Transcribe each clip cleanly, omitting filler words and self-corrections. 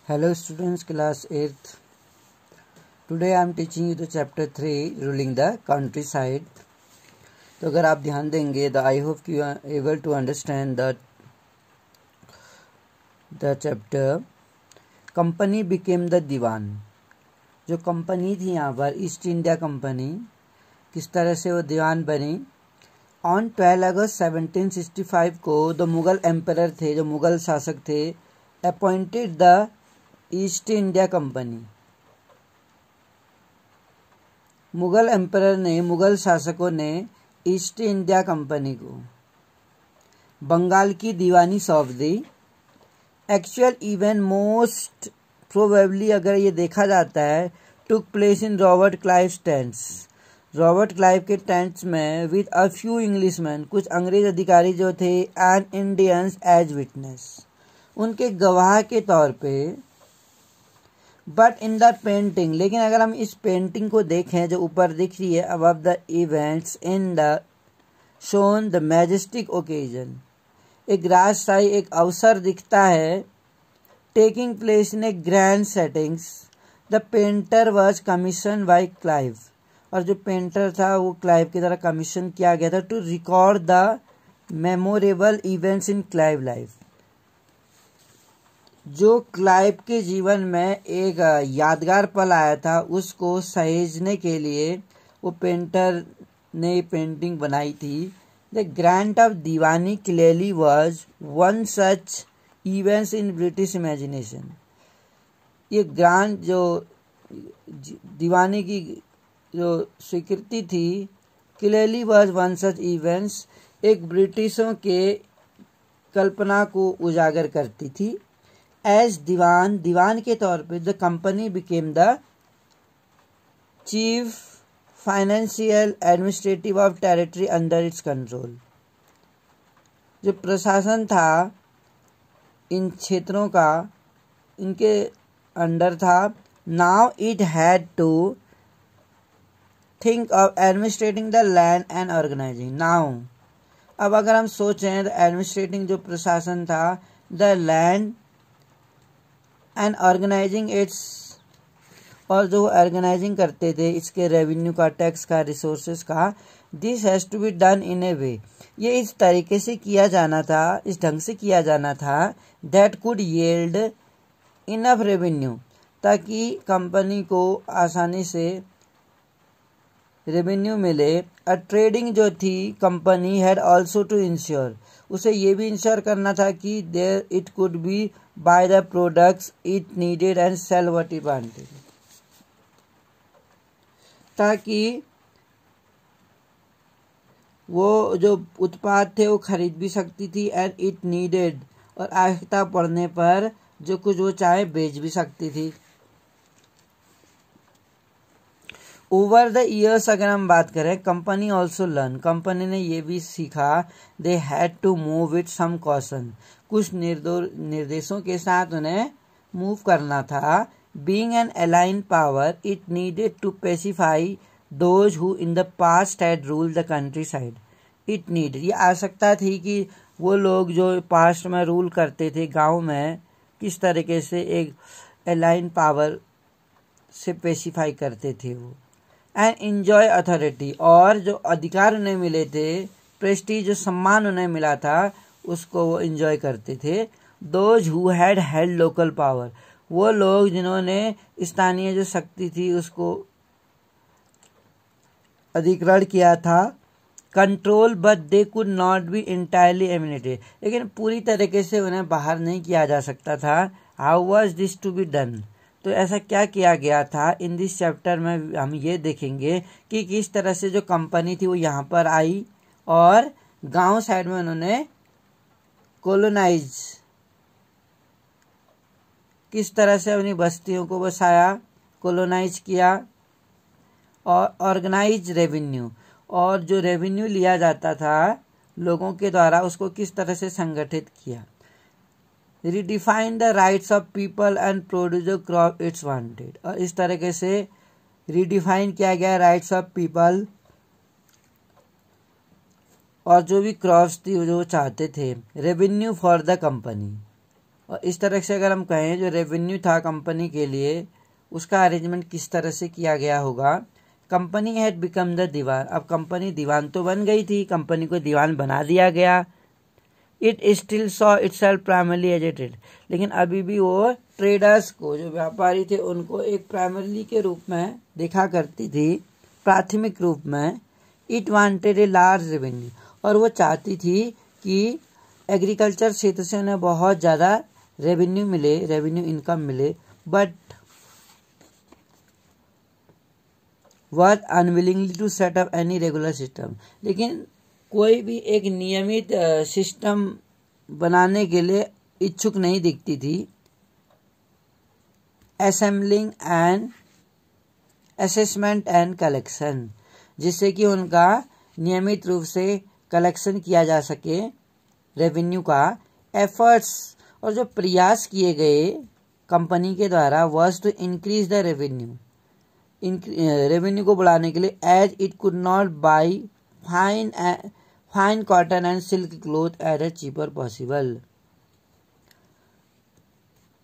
Hello students, class 8th. Today I am teaching you the chapter 3 ruling the countryside. तो अगर आप ध्यान देंगे तो I hope you are able to understand the chapter. Company became the दीवान. जो company थी यहाँ पर ईस्ट इंडिया कंपनी, किस तरह से वो दीवान बनी. ऑन 12 अगस्त 1765 को द मुगल एम्परर थे, जो मुगल शासक थे, appointed the east India company. Mughal emperor ने, मुगल शासकों ने ईस्ट इंडिया कंपनी को बंगाल की दीवानी सौंप दी. एक्चुअल इवेंट मोस्ट प्रोबेबली, अगर ये देखा जाता है, took place in Robert Clive tents. Robert Clive के टेंट्स में विद अ फ्यू इंग्लिशमैन, कुछ अंग्रेज अधिकारी जो थे, एंड इंडियंस एज विटनेस, उनके गवाह के तौर पे. बट इन द पेंटिंग, लेकिन अगर हम इस पेंटिंग को देखें जो ऊपर दिख रही है, above the events in the shown the majestic occasion, एक राजशाही एक अवसर दिखता है, taking place in A grand settings. The painter was commission by Clive, और जो पेंटर था वो क्लाइव की तरह कमीशन किया गया था to record the memorable events in Clive life. जो क्लाइव के जीवन में एक यादगार पल आया था, उसको सहेजने के लिए वो पेंटर ने पेंटिंग बनाई थी. The grant of Deewani clearly was one such events in British imagination. ये ग्रांट, जो दीवानी की जो स्वीकृति थी, clearly was one such events, एक ब्रिटिशों के कल्पना को उजागर करती थी. एज दीवान, दीवान के तौर पे the company became the chief financial administrative of territory under its control. जो प्रशासन था इन क्षेत्रों का, इनके अंडर था. Now it had to think of administrating the land and organizing. Now, अब अगर हम सोचें, द एडमिनिस्ट्रेटिंग जो प्रशासन था, the land and organizing its, और जो ऑर्गेनाइजिंग करते थे इसके रेवेन्यू का, टैक्स का, रिसोर्सेज का. This has to be done in a way, ये इस तरीके से किया जाना था, इस ढंग से किया जाना था, that could yield enough revenue, ताकि कंपनी को आसानी से रेवेन्यू मिले. अ ट्रेडिंग जो थी company had also to ensure, उसे ये भी इंश्योर करना था कि there it could be buy the products it needed and sell what it wanted, ताकि वो जो उत्पाद थे वो खरीद भी सकती थी, एंड इट नीडेड, और आवश्यकता पड़ने पर जो कुछ वो चाहे बेच भी सकती थी. ओवर द ईयर्स अगर हम बात करें, कंपनी ऑल्सो लर्न, कंपनी ने ये भी सीखा, they had to move with some caution, कुछ निर्देशों के साथ उन्हें मूव करना था. Being an alien power, it needed to pacify those who in the past had ruled the countryside. It needed, ये आवश्यकता थी कि वो लोग जो पास्ट में रूल करते थे गांव में, किस तरीके से एक अलाइन पावर से पेसिफाई करते थे वो. एंड इंजॉय अथॉरिटी, और जो अधिकार उन्हें मिले थे, प्रेस्टीज, जो सम्मान उन्हें मिला था, उसको वो इंजॉय करते थे. Those who had held local power, वो लोग जिन्होंने स्थानीय जो शक्ति थी उसको अधिग्रहण किया था. Control, but they could not be entirely eliminated, लेकिन पूरी तरीके से उन्हें बाहर नहीं किया जा सकता था. How was this to be done, तो ऐसा क्या किया गया था. इन दिस चैप्टर में हम ये देखेंगे कि किस तरह से जो कंपनी थी वो यहाँ पर आई और गांव साइड में उन्होंने कोलोनाइज, किस तरह से अपनी बस्तियों को बसाया, कोलोनाइज किया, और ऑर्गेनाइज रेवेन्यू, और जो रेवेन्यू लिया जाता था लोगों के द्वारा उसको किस तरह से संगठित किया. Redefine the rights of people and produce the crop it's wanted, और इस तरीके से रिडिफाइन किया गया राइट्स ऑफ पीपल, और जो भी क्रॉप्स थी जो चाहते थे. रेवेन्यू फॉर द कंपनी, और इस तरह से अगर हम कहें जो रेवेन्यू था कंपनी के लिए उसका अरेंजमेंट किस तरह से किया गया होगा। कंपनी हैड बिकम द दीवान, अब कंपनी दीवान तो बन गई थी, कंपनी को दीवान बना दिया गया। It still saw itself primarily as a trade, लेकिन अभी भी वो ट्रेडर्स को, जो व्यापारी थे, उनको एक प्राइमरली के रूप में देखा करती थी, प्राथमिक रूप में। It wanted a large revenue, और वो चाहती थी कि एग्रीकल्चर क्षेत्र से उन्हें बहुत ज़्यादा रेवेन्यू मिले, रेवेन्यू इनकम मिले, but were unwillingly to set up any regular system, लेकिन कोई भी एक नियमित सिस्टम बनाने के लिए इच्छुक नहीं दिखती थी। Assembling and assessment and collection, जिससे कि उनका नियमित रूप से कलेक्शन किया जा सके रेवेन्यू का। एफर्ट्स, और जो प्रयास किए गए कंपनी के द्वारा, was to increase the revenue, revenue को बढ़ाने के लिए, as it could not buy fine cotton and silk cloth at a cheaper possible.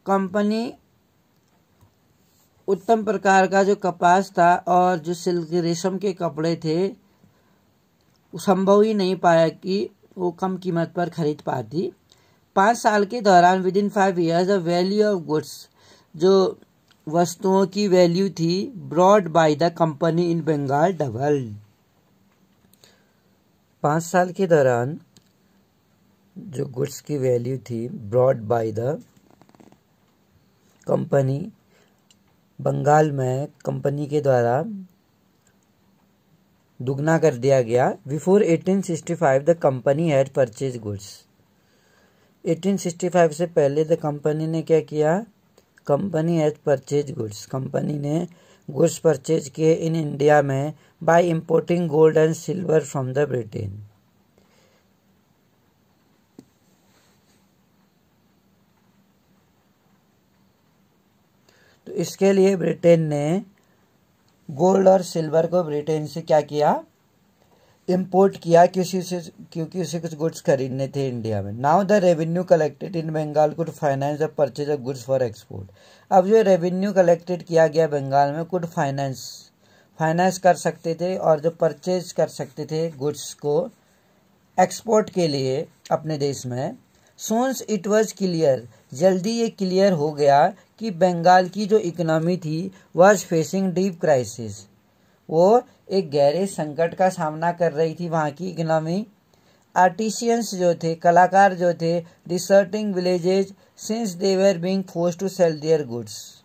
Company उत्तम प्रकार का जो कपास था और जो सिल्क रेशम के कपड़े थे, संभव ही नहीं पाया कि वो कम कीमत पर खरीद पाती। 5 साल के दौरान, within 5 years, the value of goods, जो वस्तुओं की वैल्यू थी, bought by the company in Bengal doubled. 5 साल के दौरान जो गुड्स की वैल्यू थी, bought by the company, Bengal में कंपनी के द्वारा दुगना कर दिया गया। Before 1865 the company had purchase goods, 1865 से पहले द कंपनी ने क्या किया, company had purchase goods, company ने गुड्स परचेज किए इन इंडिया में by importing gold and silver from the Britain. तो इसके लिए ब्रिटेन ने गोल्ड और सिल्वर को ब्रिटेन से क्या किया, इंपोर्ट किया, क्योंकि उसे कुछ गुड्स खरीदने थे इंडिया में। Now the revenue collected in Bengal could finance the purchase of goods for export, अब जो रेवेन्यू कलेक्टेड किया गया बंगाल में, कुड फाइनेंस कर सकते थे और जो परचेज कर सकते थे गुड्स को एक्सपोर्ट के लिए अपने देश में। सोन्स इट वॉज क्लियर, जल्दी ये क्लियर हो गया कि बंगाल की जो इकोनॉमी थी वॉज फेसिंग डीप क्राइसिस, वो एक गहरे संकट का सामना कर रही थी वहाँ की इकोनॉमी। आर्टिशियंस जो थे, कलाकार जो थे, deserting villages since they were being forced to sell their goods,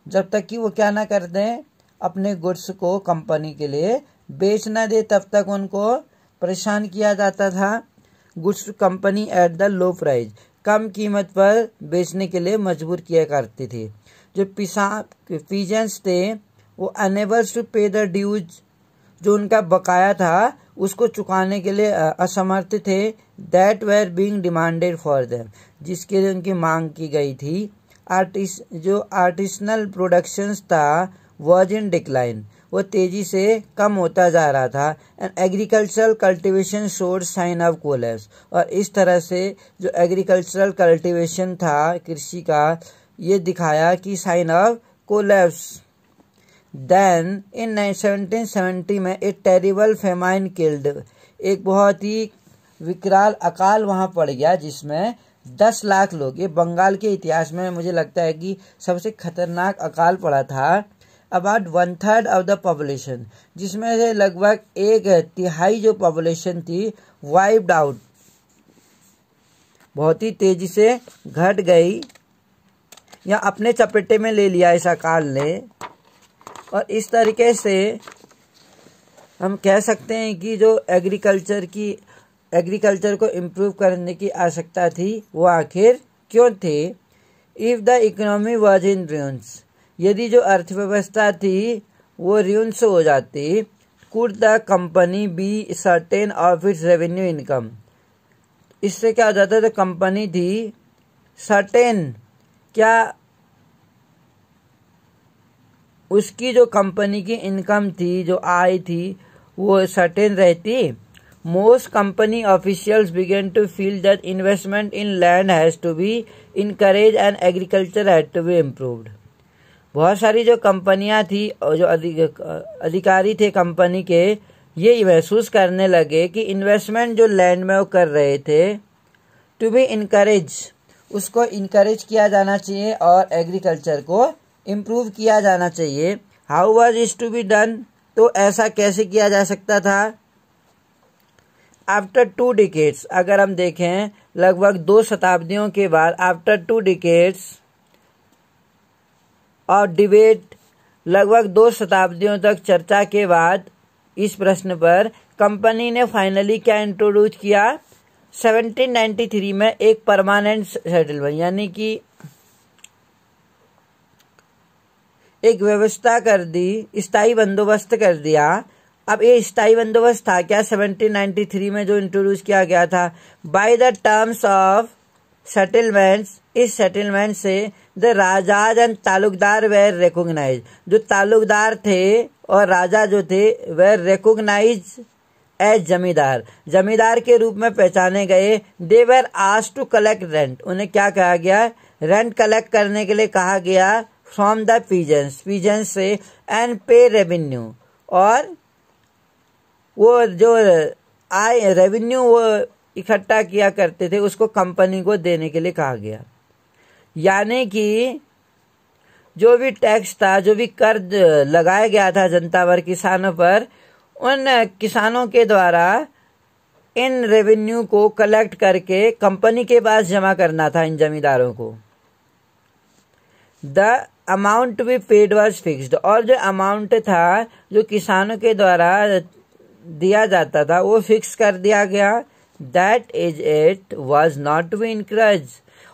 जब तक कि वो क्या ना कर दें, अपने गुड्स को कंपनी के लिए बेच ना दे, तब तक उनको परेशान किया जाता था। Goods company at the low price, कम कीमत पर बेचने के लिए मजबूर किया करते थे। जो पीजेंट्स थे वो अनेबल्स टू पे द ड्यूज, जो उनका बकाया था उसको चुकाने के लिए असमर्थ थे। That were being demanded for them, जिसके लिए उनकी मांग की गई थी। जो आर्टिसनल प्रोडक्शंस था वॉज इन डिक्लाइन, वो तेजी से कम होता जा रहा था। And agricultural cultivation showed sign of collapse, और इस तरह से जो एग्रीकल्चरल कल्टीवेशन था कृषि का, ये दिखाया कि sign of collapse. Then in 1770 में एक टेरिबल फेमाइन किल्ड, एक बहुत ही विकराल अकाल वहां पड़ गया जिसमें 10 लाख लोग, ये बंगाल के इतिहास में मुझे लगता है कि सबसे खतरनाक अकाल पड़ा था। अबाउट 1/3 ऑफ द पॉपुलेशन, जिसमें से लगभग 1/3 जो पॉपुलेशन थी वाइप्ड आउट, बहुत ही तेजी से घट गई या अपने चपेटे में ले लिया इस अकाल ने। और इस तरीके से हम कह सकते हैं कि जो एग्रीकल्चर को इम्प्रूव करने की आवश्यकता थी वो आखिर क्यों थे। If the economy was in ruins, यदि जो अर्थव्यवस्था थी वो ruins हो जाती, could the company be certain of its revenue income, इससे क्या हो जाता, तो कंपनी थी सर्टेन, क्या उसकी जो कंपनी की इनकम थी, जो आय थी, वो सर्टेन रहती। most company officials began to feel that investment in land has to be encouraged and agriculture had to be improved. बहुत सारी जो कंपनियां थी और जो अधिकारी थे कंपनी के, ये महसूस करने लगे कि इन्वेस्टमेंट जो लैंड में वो कर रहे थे, टू बी इनकरेज, उसको इनकरेज किया जाना चाहिए और एग्रीकल्चर को इम्प्रूव किया जाना चाहिए. How was it to be done, तो ऐसा कैसे किया जा सकता था. आफ्टर 2 डिकेड्स, अगर हम देखें लगभग 2 शताब्दियों के बाद, आफ्टर 2 डिकेड्स और डिबेट, लगभग 2 शताब्दियों तक चर्चा के बाद इस प्रश्न पर कंपनी ने फाइनली क्या इंट्रोड्यूस किया. 1793 में एक परमानेंट सेटलमेंट, यानी कि एक व्यवस्था कर दी, स्थायी बंदोबस्त कर दिया. अब ये स्थायी बंदोबस्त था क्या 1793 में जो इंट्रोड्यूस किया गया था. By the terms of settlements, इस सेटलमेंट से the rajas and talukdar were recognize, जो तालुकदार थे और राजा जो थे वह रिकॉग्नाइज एज जमींदार, जमींदार के रूप में पहचाने गए. They were asked to collect rent, उन्हें क्या कहा गया, रेंट कलेक्ट करने के लिए कहा गया. फ्रॉम द पीजेंट्स, पीजेंट्स से, एंड पे रेवेन्यू, और वो जो आय रेवेन्यू वो इकट्ठा किया करते थे उसको कंपनी को देने के लिए कहा गया. यानी कि जो भी टैक्स था, जो भी कर लगाया गया था जनता पर, किसानों पर, उन किसानों के द्वारा इन रेवेन्यू को कलेक्ट करके कंपनी के पास जमा करना था इन जमींदारों को. The amount to be paid was fixed, और जो अमाउंट था जो किसानों के द्वारा दिया जाता था वो फिक्स कर दिया गया. That is it was not to be increased,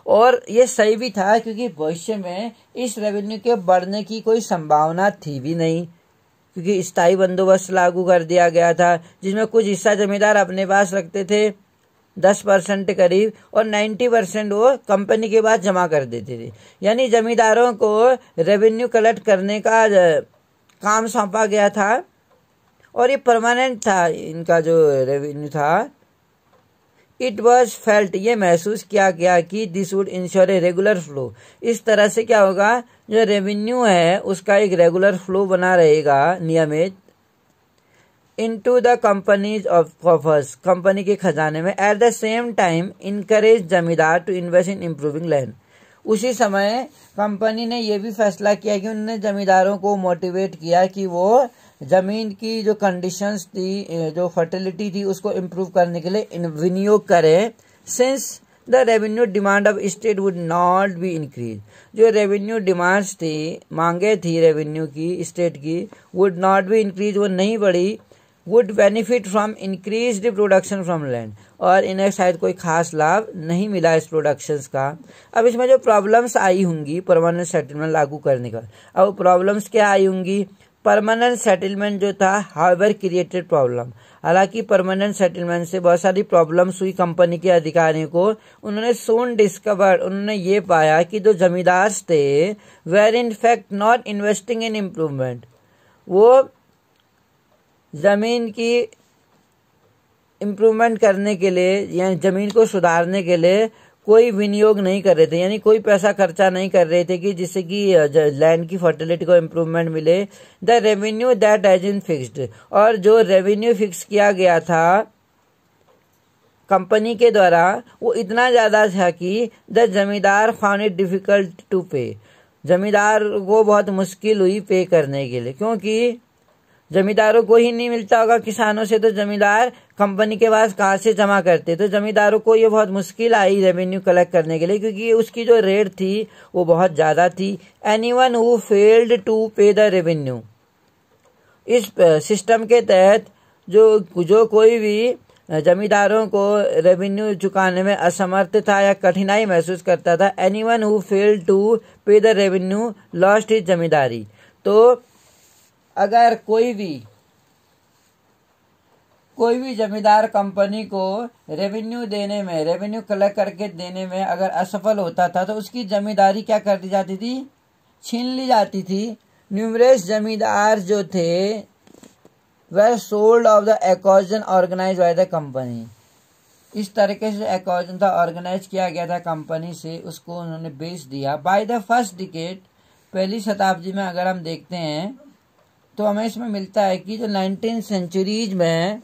और ये सही भी था क्योंकि भविष्य में इस रेवेन्यू के बढ़ने की कोई संभावना थी भी नहीं, क्योंकि स्थायी बंदोबस्त लागू कर दिया गया था जिसमें कुछ हिस्सा जमींदार अपने पास रखते थे 10% करीब, और 90% वो कंपनी के पास जमा कर देते थे. यानी जमींदारों को रेवेन्यू कलेक्ट करने का काम सौंपा गया था और ये परमानेंट था. इनका जो रेवेन्यू था, इट वॉज फेल्ट, ये महसूस किया गया कि this would ensure a regular flow. इस तरह से क्या होगा, जो रेवेन्यू है उसका एक रेगुलर फ्लो बना रहेगा, नियमित, into the companies of coffers, company के खजाने में. At the same time encourage zamindar to invest in improving land. उसी समय कंपनी ने यह भी फैसला किया कि उन्होंने जमींदारों को मोटिवेट किया कि वो जमीन की जो कंडीशंस थी, जो फर्टिलिटी थी, उसको इम्प्रूव करने के लिए विनियोग करें. Since the revenue demand of state would not be increase, जो रेवेन्यू डिमांड्स थी, मांगे थी रेवेन्यू की, स्टेट की, वुड नॉट बी इंक्रीज, वो नहीं बढ़ी. Would benefit from increased production from land, और इन्हें शायद कोई खास लाभ नहीं मिला इस प्रोडक्शंस का. अब इसमें जो प्रॉब्लम्स आई होंगी परमानेंट सेटलमेंट लागू करने का, अब प्रॉब्लम्स क्या आई होंगी. परमानेंट सेटलमेंट जो था हाउएवर क्रिएटेड प्रॉब्लम, हालांकि परमानेंट सेटलमेंट से बहुत सारी प्रॉब्लम्स हुई कंपनी के अधिकारियों को. उन्होंने सोन डिस्कवर्ड, उन्होंने ये पाया कि जो जमींदार थे were in fact not investing in improvement, वो जमीन की इम्प्रूवमेंट करने के लिए या जमीन को सुधारने के लिए कोई विनियोग नहीं कर रहे थे, यानी कोई पैसा खर्चा नहीं कर रहे थे कि जिससे कि लैंड की फर्टिलिटी को इम्प्रूवमेंट मिले. The revenue that has been fixed, और जो रेवेन्यू फिक्स किया गया था कंपनी के द्वारा वो इतना ज्यादा था कि द जमींदार फाउंड इट डिफिकल्ट टू पे, जमींदार को बहुत मुश्किल हुई पे करने के लिए, क्योंकि जमींदारों को ही नहीं मिलता होगा किसानों से, तो जमींदार कंपनी के पास कहाँ से जमा करते. तो जमींदारों को ये बहुत मुश्किल आई रेवेन्यू कलेक्ट करने के लिए, क्योंकि उसकी जो रेट थी वो बहुत ज्यादा थी. एनीवन हु फेल्ड टू पे द रेवेन्यू, इस सिस्टम के तहत जो कोई भी जमींदारों को रेवेन्यू चुकाने में असमर्थ था या कठिनाई महसूस करता था, एनीवन हु फेल्ड टू पे द रेवेन्यू लॉस्ट हिज जमींदारी. तो अगर कोई भी जमींदार कंपनी को रेवेन्यू देने में, रेवेन्यू कलेक्ट करके देने में अगर असफल होता था तो उसकी जमींदारी क्या कर दी जाती थी, छीन ली जाती थी. न्यूमरस जमींदार जो थे were sold of the acquisition organized by the company। इस तरीके से एक्वाजिशन था ऑर्गेनाइज किया गया था कंपनी से, उसको उन्होंने बेच दिया। बाय द फर्स्ट डिकेड, पहली शताब्दी में अगर हम देखते हैं तो हमें इसमें मिलता है कि जो 19th सेंचुरीज में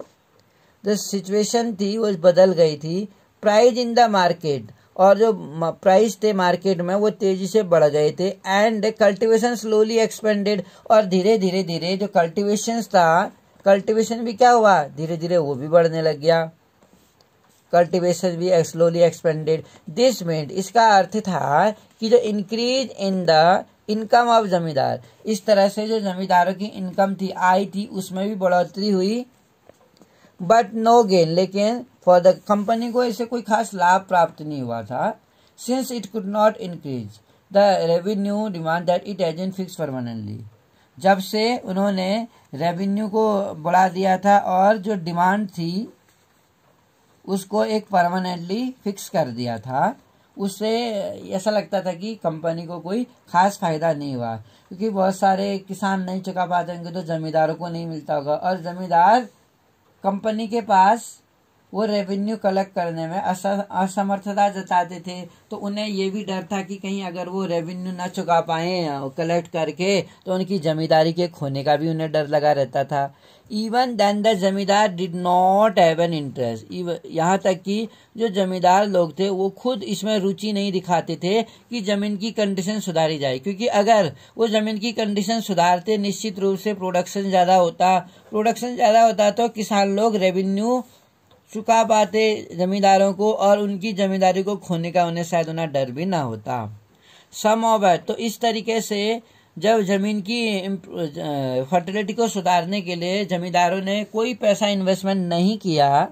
जो सिचुएशन थी वो बदल गई थी। प्राइस इन द मार्केट, और जो प्राइस थे मार्केट में वो तेजी से बढ़ गए थे। एंड कल्टीवेशन स्लोली एक्सपेंडेड, और धीरे धीरे धीरे जो कल्टीवेशन था, कल्टीवेशन भी क्या हुआ, धीरे धीरे वो भी बढ़ने लग गया। कल्टीवेशन भी स्लोली एक्सपेंडेड। दिस मीन्ड, इसका अर्थ था कि जो increase in the income of जमींदार, इस तरह से जो जमींदारों की इनकम थी, आय थी, उसमें भी बढ़ोतरी हुई। बट नो गेन, लेकिन फॉर द कंपनी को ऐसे कोई खास लाभ प्राप्त नहीं हुआ था। Since it could not increase the revenue demand that it hasn't fix permanently, जब से उन्होंने रेवेन्यू को बढ़ा दिया था और जो डिमांड थी उसको एक परमानेंटली फिक्स कर दिया था, उससे ऐसा लगता था कि कंपनी को कोई खास फायदा नहीं हुआ, क्योंकि बहुत सारे किसान नहीं चुका पाते होंगे तो जमींदारों को नहीं मिलता होगा, और जमींदार कंपनी के पास वो रेवेन्यू कलेक्ट करने में असमर्थता जताते थे। तो उन्हें ये भी डर था कि कहीं अगर वो रेवेन्यू ना चुका पाए कलेक्ट करके तो उनकी जमींदारी के खोने का भी उन्हें डर लगा रहता था। इवन देन द जमींदार did not have an interest, यहाँ तक कि जो जमींदार लोग थे वो खुद इसमें रुचि नहीं दिखाते थे कि जमीन की कंडीशन सुधारी जाए, क्योंकि अगर वो जमीन की कंडीशन सुधारते निश्चित रूप से प्रोडक्शन ज़्यादा होता तो किसान लोग रेवेन्यू चुका पाते जमींदारों को, और उनकी जमींदारी को खोने का उन्हें शायद उन्हें डर भी ना होता। सम ऑफ इट, तो इस तरीके से जब जमीन की फर्टिलिटी को सुधारने के लिए जमींदारों ने कोई पैसा इन्वेस्टमेंट नहीं किया,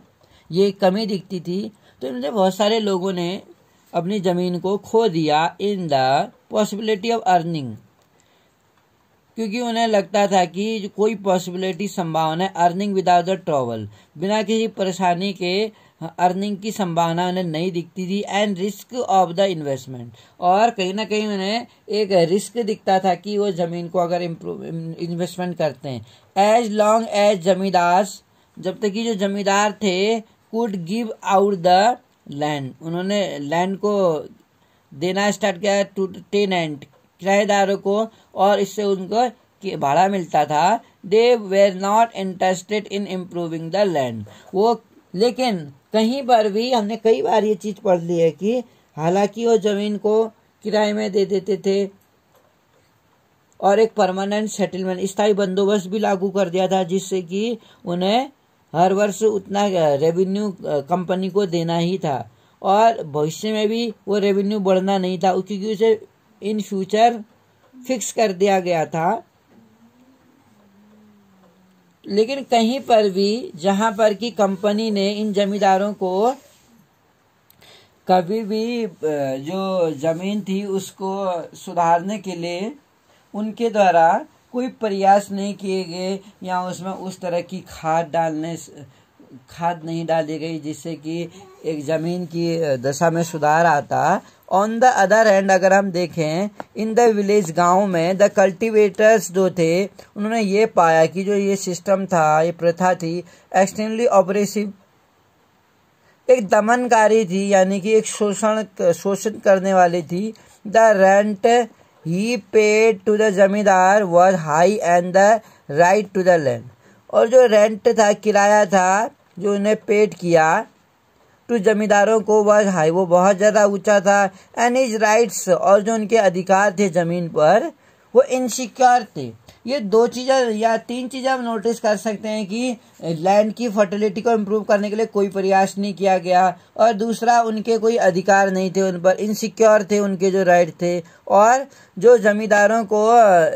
ये कमी दिखती थी, तो इनसे बहुत सारे लोगों ने अपनी जमीन को खो दिया in the possibility of earning, क्योंकि उन्हें लगता था कि कोई पॉसिबिलिटी संभावना है अर्निंग विदाउट द ट्रबल, बिना किसी परेशानी के अर्निंग की संभावना उन्हें नहीं दिखती थी। And risk of the investment, और कहीं ना कहीं उन्हें एक रिस्क दिखता था कि वो जमीन को अगर इन्वेस्टमेंट करते हैं। एज लॉन्ग एज जमींदार, जब तक कि जो जमींदार थे could give out the land, उन्होंने लैंड को देना स्टार्ट किया टू टेनेंट, किराएदारों को, और इससे उनको भाड़ा मिलता था। They were not interested in improving the land, वो लेकिन कहीं पर भी हमने कई बार ये चीज पढ़ ली है कि हालांकि वो जमीन को किराए में दे देते थे और एक परमानेंट सेटलमेंट, स्थायी बंदोबस्त भी लागू कर दिया था, जिससे कि उन्हें हर वर्ष उतना रेवेन्यू कंपनी को देना ही था, और भविष्य में भी वो रेवेन्यू बढ़ना नहीं था, क्योंकि उसे इन फ्यूचर फिक्स कर दिया गया था। लेकिन कहीं पर भी जहां पर कि कंपनी ने इन जमींदारों को कभी भी जो जमीन थी उसको सुधारने के लिए उनके द्वारा कोई प्रयास नहीं किए गए, या उसमें उस तरह की खाद नहीं डाली गई जिससे कि एक जमीन की दशा में सुधार आता। ऑन द अदर हैंड अगर हम देखें इन द विलेज, गांव में द कल्टीवेटर्स जो थे उन्होंने ये पाया कि जो ये सिस्टम था, ये प्रथा थी, एक्सट्रीमली ऑपरेसिव, एक दमनकारी थी, यानी कि एक शोषण करने वाली थी। द रेंट ही paid to the zamindar was high and the right to the land, और जो रेंट था, किराया था जो उन्हें पेड किया टू जमींदारों को वॉज हाई, वो बहुत ज़्यादा ऊंचा था। एंड हिज राइट्स, और जो उनके अधिकार थे जमीन पर वो इनसिक्योर थे। ये दो चीज़ें या तीन चीज़ें हम नोटिस कर सकते हैं कि लैंड की फर्टिलिटी को इम्प्रूव करने के लिए कोई प्रयास नहीं किया गया, और दूसरा उनके कोई अधिकार नहीं थे, उन पर इनसिक्योर थे उनके जो राइट थे, और जो जमींदारों को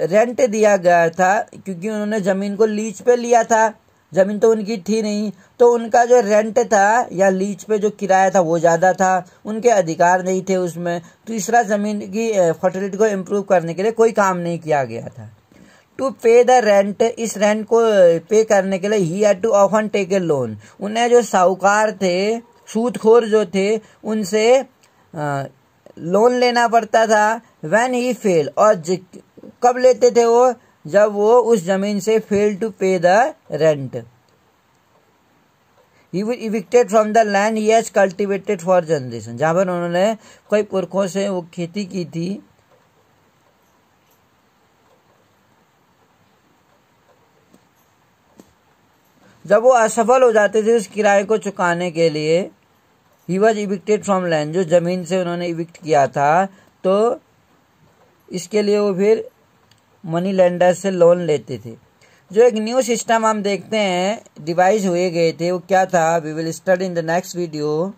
रेंट दिया गया था क्योंकि उन्होंने ज़मीन को लीज पे लिया था, ज़मीन तो उनकी थी नहीं, तो उनका जो रेंट था या लीज पे जो किराया था वो ज़्यादा था, उनके अधिकार नहीं थे उसमें। तीसरा, ज़मीन की फर्टिलिटी को इम्प्रूव करने के लिए कोई काम नहीं किया गया था। टू पे द रेंट, इस रेंट को पे करने के लिए he had to often take a loan, उन्हें जो साहूकार थे, सूदखोर जो थे, उनसे लोन लेना पड़ता था। व्हेन ही फेल, और कब लेते थे वो, जब वो उस जमीन से फेल टू पे the rent. He was evicted from the land he has cultivated for generation, जहाँ पर उन्होंने कई पुरखों से वो खेती की थी। जब वो असफल हो जाते थे उस किराए को चुकाने के लिए, he was evicted from land, जो जमीन से उन्होंने इविक्ट किया था, तो इसके लिए वो फिर मनी लेंडर से लोन लेते थे। जो एक न्यू सिस्टम हम देखते हैं डिवाइस हुए गए थे, वो क्या था, we will study in the next video.